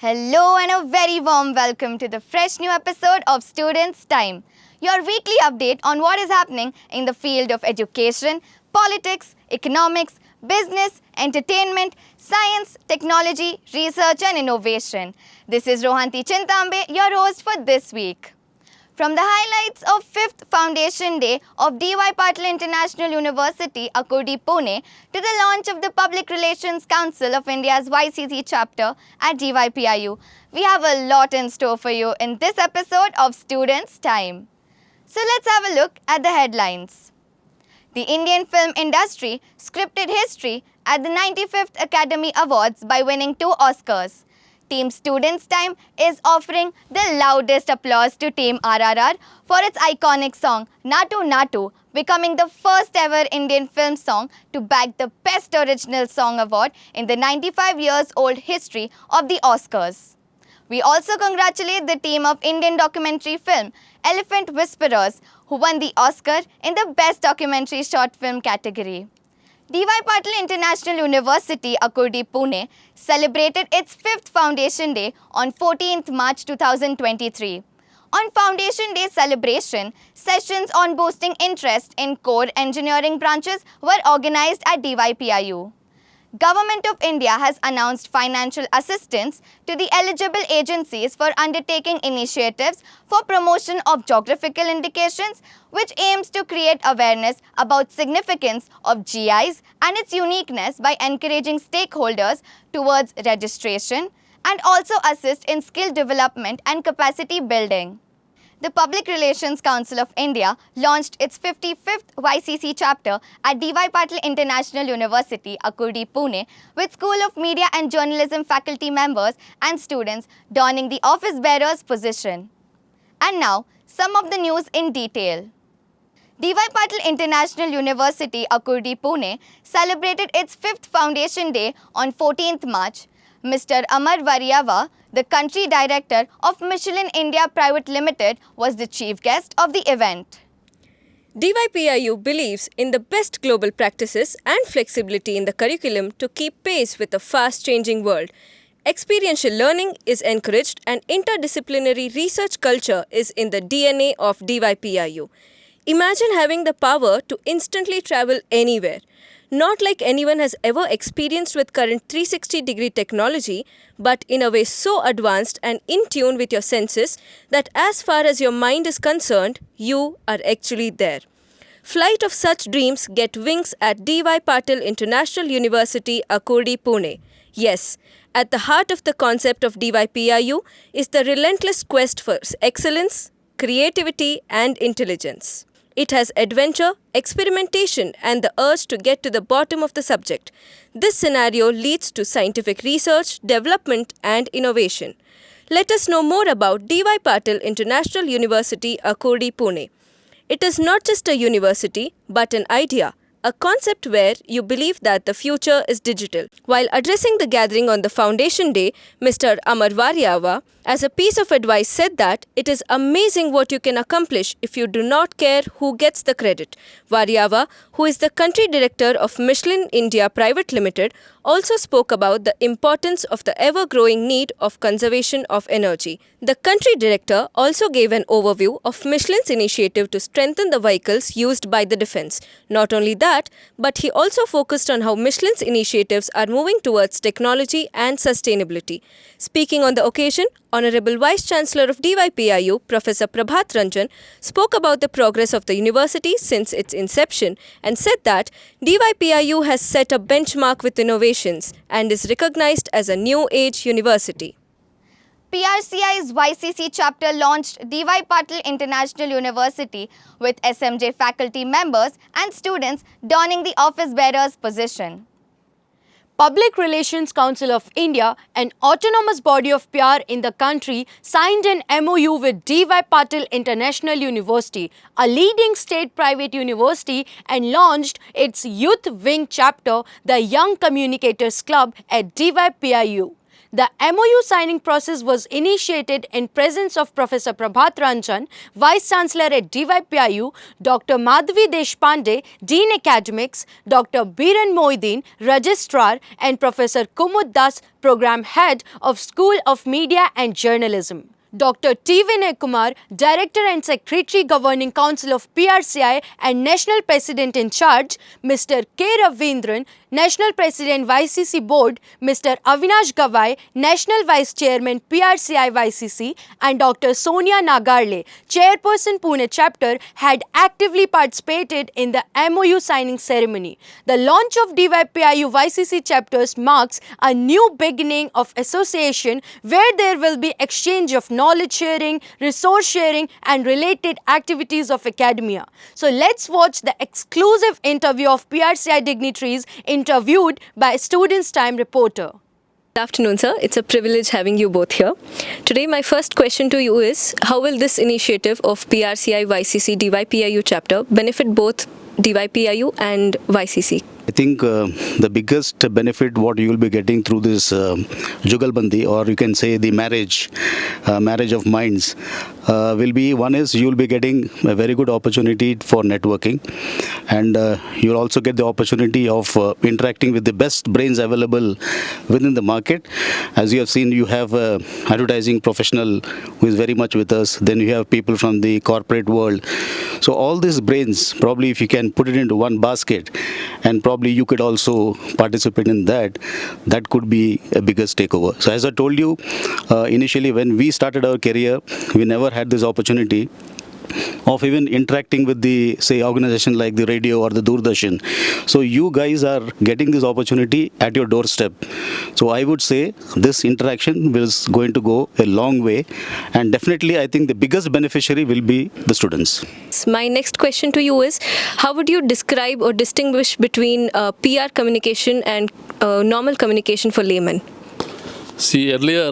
Hello and a very warm welcome to the fresh new episode of Students' Time, your weekly update on what is happening in the field of education, politics, economics, business, entertainment, science, technology, research and innovation. This is Rohanti Chintambe, your host for this week. From the highlights of 5th Foundation Day of DYPIU International University, Akurdi, Pune, to the launch of the Public Relations Council of India's YCC chapter at DYPIU, we have a lot in store for you in this episode of Students' Time. So let's have a look at the headlines. The Indian film industry scripted history at the 95th Academy Awards by winning 2 Oscars. Team Students' Time is offering the loudest applause to Team RRR for its iconic song Natu Natu, becoming the first ever Indian film song to bag the Best Original Song Award in the 95 years old history of the Oscars. We also congratulate the team of Indian documentary film Elephant Whisperers, who won the Oscar in the Best Documentary Short Film category. DYPIU International University, Akurdi, Pune, celebrated its 5th Foundation Day on 14th March 2023. On Foundation Day celebration, sessions on boosting interest in core engineering branches were organized at DYPIU. Government of India has announced financial assistance to the eligible agencies for undertaking initiatives for promotion of geographical indications, which aims to create awareness about significance of GIs and its uniqueness by encouraging stakeholders towards registration and also assist in skill development and capacity building. The Public Relations Council of India launched its 55th YCC chapter at DYPIU International University, Akurdi, Pune, with School of Media and Journalism faculty members and students donning the office bearer's position. And now, some of the news in detail. DYPIU International University, Akurdi, Pune, celebrated its 5th Foundation Day on 14th March. Mr. Amar Variava, the country director of Michelin India Private Limited, was the chief guest of the event. DYPIU believes in the best global practices and flexibility in the curriculum to keep pace with a fast-changing world. Experiential learning is encouraged and interdisciplinary research culture is in the DNA of DYPIU. Imagine having the power to instantly travel anywhere. Not like anyone has ever experienced with current 360-degree technology, but in a way so advanced and in tune with your senses that as far as your mind is concerned, you are actually there. Flight of such dreams get wings at DYPIU International University, Akurdi, Pune. Yes, at the heart of the concept of DYPIU is the relentless quest for excellence, creativity and intelligence. It has adventure, experimentation and the urge to get to the bottom of the subject. This scenario leads to scientific research, development and innovation. Let us know more about DYPIU International University, Akurdi, Pune. It is not just a university, but an idea, a concept where you believe that the future is digital. While addressing the gathering on the Foundation Day, Mr. Amar Variava, as a piece of advice, said that it is amazing what you can accomplish if you do not care who gets the credit. Variava, who is the country director of Michelin India Private Limited, also spoke about the importance of the ever-growing need of conservation of energy. The country director also gave an overview of Michelin's initiative to strengthen the vehicles used by the defense. Not only that, but he also focused on how Michelin's initiatives are moving towards technology and sustainability. Speaking on the occasion, Honorable Vice-Chancellor of DYPIU, Professor Prabhat Ranjan, spoke about the progress of the university since its inception and said that DYPIU has set a benchmark with innovations and is recognized as a new age university. PRCI's YCC chapter launched DYPIU International University with SMJ faculty members and students donning the office bearer's position. Public Relations Council of India, an autonomous body of PR in the country, signed an MOU with DYPIU International University, a leading state private university, and launched its youth wing chapter, the Young Communicators Club, at DYPIU. The MOU signing process was initiated in presence of Professor Prabhat Ranjan, Vice Chancellor at DYPIU, Dr. Madhavi Deshpande, Dean Academics, Dr. Biren Moideen, Registrar, and Professor Kumud Das, Program Head of School of Media and Journalism. Dr. T. Vinay Kumar, Director and Secretary Governing Council of PRCI and National President in charge, Mr. K. Ravindran, National President YCC Board, Mr. Avinash Gavai, National Vice Chairman PRCI YCC, and Dr. Sonia Nagarle, Chairperson Pune Chapter, had actively participated in the MOU signing ceremony. The launch of DYPIU YCC chapters marks a new beginning of association where there will be exchange of knowledge sharing, resource sharing, and related activities of academia. So let's watch the exclusive interview of PRCI dignitaries interviewed by Students' Time reporter. Good afternoon, sir. It's a privilege having you both here. Today, my first question to you is, how will this initiative of PRCI YCC DYPIU chapter benefit both DYPIU and YCC? I think the biggest benefit what you will be getting through this Jugalbandi, or you can say the marriage of minds, will be, one is you will be getting a very good opportunity for networking, and you will also get the opportunity of interacting with the best brains available within the market. As you have seen, you have advertising professional who is very much with us, then you have people from the corporate world. So all these brains, probably if you can put it into one basket, and probably you could also participate in that could be a biggest takeover. So as I told you, initially when we started our career, we never had this opportunity of even interacting with the, say, organization like the radio or the Doordarshan. So you guys are getting this opportunity at your doorstep. So I would say this interaction is going to go a long way, and definitely I think the biggest beneficiary will be the students. My next question to you is, how would you describe or distinguish between PR communication and normal communication for laymen? See, earlier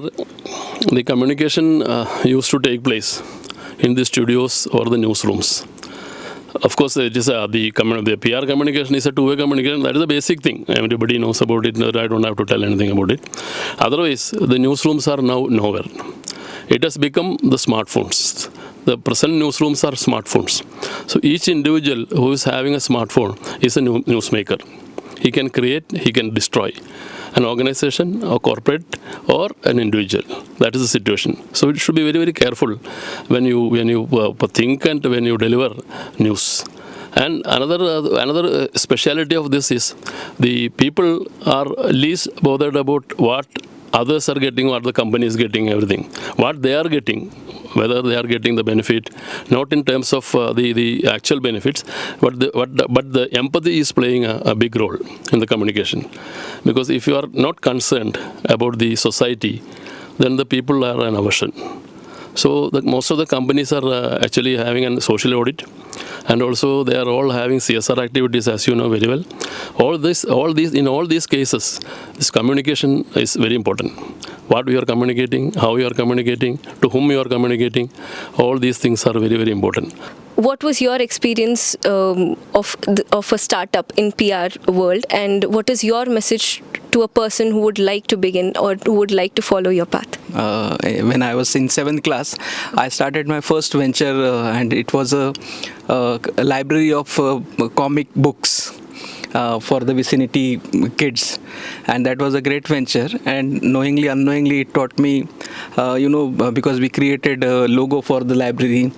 the communication used to take place in the studios or the newsrooms. Of course, it is the PR communication is a two-way communication. That is the basic thing. Everybody knows about it. I don't have to tell anything about it. Otherwise, the newsrooms are now nowhere. It has become the smartphones. The present newsrooms are smartphones. So each individual who is having a smartphone is a newsmaker. He can create, he can destroy an organization, a corporate, or an individual. That is the situation. So it should be very, very careful when you think and when you deliver news. And another speciality of this is the people are least bothered about what others are getting, what the company is getting, everything. What they are getting, whether they are getting the benefit, not in terms of the actual benefits, but the empathy is playing a big role in the communication. Because if you are not concerned about the society, then the people are an aversion. So most of the companies are actually having a social audit, and also they are all having CSR activities, as you know very well. In all these cases, this communication is very important. What we are communicating, how you are communicating, to whom you are communicating, all these things are very, very important. What was your experience of a startup in PR world, and what is your message to a person who would like to begin or who would like to follow your path? When I was in 7th class, I started my first venture, and it was a library of comic books for the vicinity kids, and that was a great venture. And knowingly, unknowingly, it taught me, because we created a logo for the library,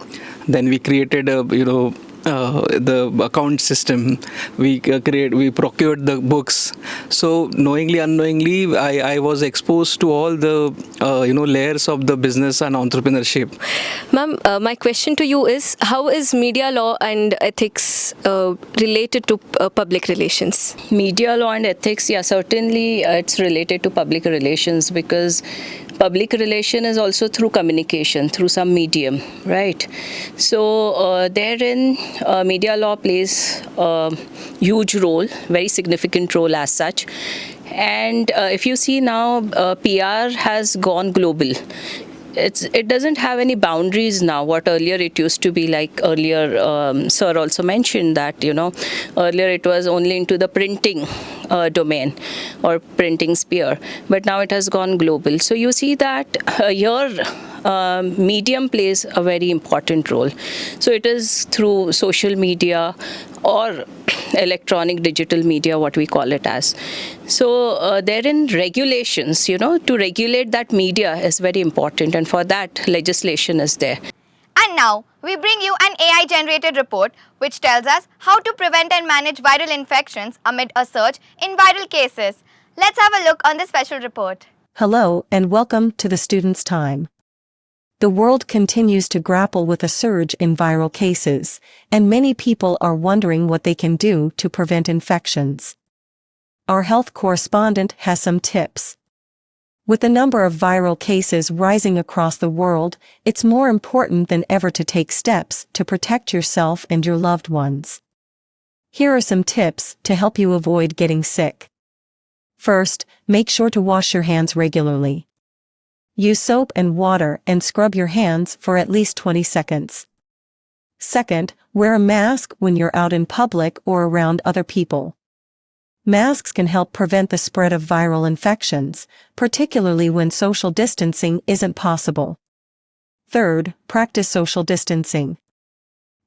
then we created the account system, we procured the books. So knowingly, unknowingly, I was exposed to all the layers of the business and entrepreneurship. Ma'am, my question to you is, how is media law and ethics related to public relations? Media law and ethics, yeah, certainly it's related to public relations, because public relation is also through communication, through some medium, right? So therein, media law plays a huge role, very significant role as such. And if you see now, PR has gone global. It doesn't have any boundaries now. What earlier it used to be, like earlier, Sir also mentioned that, earlier it was only into the printing, domain or printing sphere, but now it has gone global. So you see that your medium plays a very important role. So it is through social media or electronic digital media, what we call it as. So therein regulations, to regulate that media is very important, and for that legislation is there. And now, we bring you an AI-generated report which tells us how to prevent and manage viral infections amid a surge in viral cases. Let's have a look on the special report. Hello and welcome to the Students' Time. The world continues to grapple with a surge in viral cases, and many people are wondering what they can do to prevent infections. Our health correspondent has some tips. With the number of viral cases rising across the world, it's more important than ever to take steps to protect yourself and your loved ones. Here are some tips to help you avoid getting sick. First, make sure to wash your hands regularly. Use soap and water and scrub your hands for at least 20 seconds. Second, wear a mask when you're out in public or around other people. Masks can help prevent the spread of viral infections, particularly when social distancing isn't possible. Third, practice social distancing.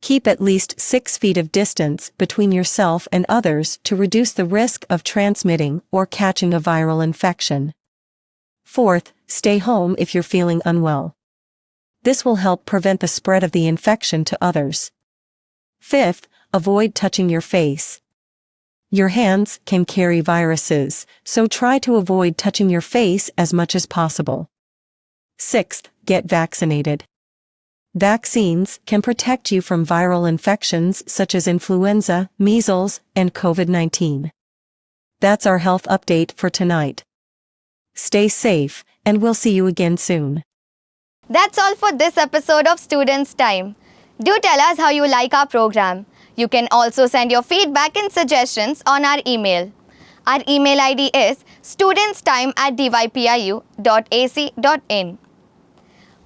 Keep at least 6 feet of distance between yourself and others to reduce the risk of transmitting or catching a viral infection. Fourth, stay home if you're feeling unwell. This will help prevent the spread of the infection to others. Fifth, avoid touching your face. Your hands can carry viruses, so try to avoid touching your face as much as possible. Sixth, get vaccinated. Vaccines can protect you from viral infections such as influenza, measles, and COVID-19. That's our health update for tonight. Stay safe, and we'll see you again soon. That's all for this episode of Students' Time. Do tell us how you like our program. You can also send your feedback and suggestions on our email. Our email ID is studentstime@dypiu.ac.in.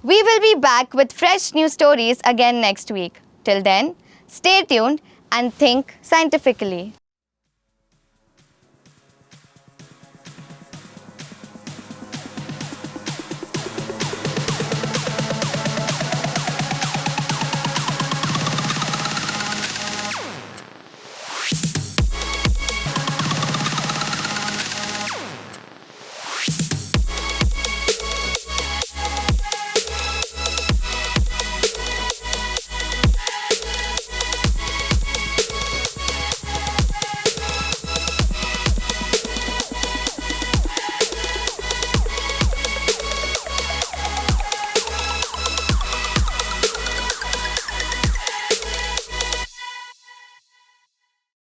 We will be back with fresh news stories again next week. Till then, stay tuned and think scientifically.